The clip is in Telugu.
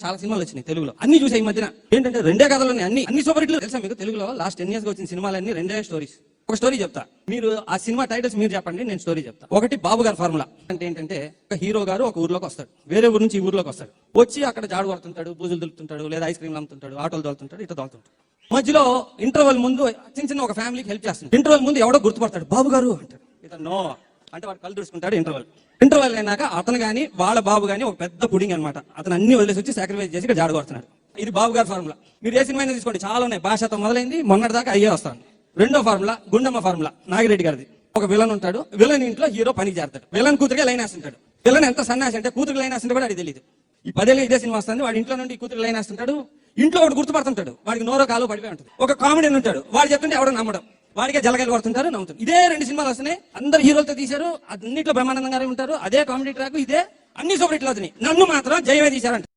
చాలా సినిమాలు వచ్చినాయి తెలుగులో, అన్ని చూసే ఈ మధ్యన. ఏంటంటే రెండే కథలు అన్ని సూపర్ హిట్లు. తెలుసా మీకు? తెలుగులో లాస్ట్ 10 years గా వచ్చిన సినిమాలన్నీ రెండే స్టోరీస్. ఒక స్టోరీ చెప్తా, మీరు ఆ సినిమా టైటిల్స్ మీరు చెప్పండి, నేను స్టోరీ చెప్తా. ఒకటి బాబు గారి ఫార్ములా. అంటే ఏంటంటే ఒక హీరో గారు ఒక ఊర్లోకి వస్తాడు, వేరే ఊరు నుంచి ఈ ఊర్లోకి వస్తాడు. వచ్చి అక్కడ జాడు కొడుతుంటాడు, బూజులు దులుపుతుంటాడు, లేదా ఐస్ క్రీమ్ అమ్ముతుంటాడు, ఆటోలు దొలుతుంటాడు, ఇట్లా దొలుతుంటాడు. మధ్యలో ఇంటర్వెల్ ముందు చిన్న ఒక ఫ్యామిలీకి హెల్ప్ చేస్తుంది. ఇంటర్వెల్ ముందు ఎవడో గుర్తుపడతాడు, బాబు గారు అంటాడు. ఇతను నో అంటే వాడు కళ్ళు తుడుచుకుంటాడు. ఇంటర్వెల్ అయినాక అతను గాని వాళ్ళ బాబు గాని ఒక పెద్ద పుడింగ్ అనమాట, అతను అన్ని వదిలేసి వచ్చి సాక్రిఫైస్ చేసి ఇక్కడ జాడు కొడుతున్నాడు. ఇది బాబు గారి ఫార్ములా. మీరు ఏ సినిమా తీసుకోండి, చాలా ఉన్నాయి. భాషతో మొదలైంది, మొన్నటి దాకా అయ్యే వస్తాను. రెండో ఫార్ములా గుండమ్మ ఫార్ములా, నాగిరెడ్డి గారిది. ఒక విలన్ ఉంటాడు, విలన్ ఇంట్లో హీరో పనికి చేస్తాడు. విలన్ కూతురుగా లైన్ వేస్తుంటాడు. విలన్ ఎంత సన్నాసి అంటే కూతురు లైన్ వేస్తుంటే కూడా అది తెలియదు. ఈ 10 ఏళ్ళు ఇదే సినిమా వస్తుంది. వాడి ఇంట్లో నుండి కూతురు లైన్ వేస్తుంటాడు, ఇంట్లో వాడు గుర్తుపడుతుంటాడు, వాడికి నోరో కాలో పడిపోయి ఉంటుంది. ఒక కామెడీ ఉంటాడు, వాడు చెప్తుంటే ఎవడో నమ్మడం, వాడికే జలగలు కొడుతుంటారు, నమ్ముతారు. ఇదే 2 సినిమాలు వస్తున్నాయి, అందరు హీరోలతో తీశారు, అన్నింటిలో బ్రహ్మానందంగానే ఉంటారు, అదే కామెడీ ట్రాక్, ఇదే అన్ని సూపర్ హిట్లు అవుతున్నాయి. నన్ను మాత్రం జయమే తీశారంట.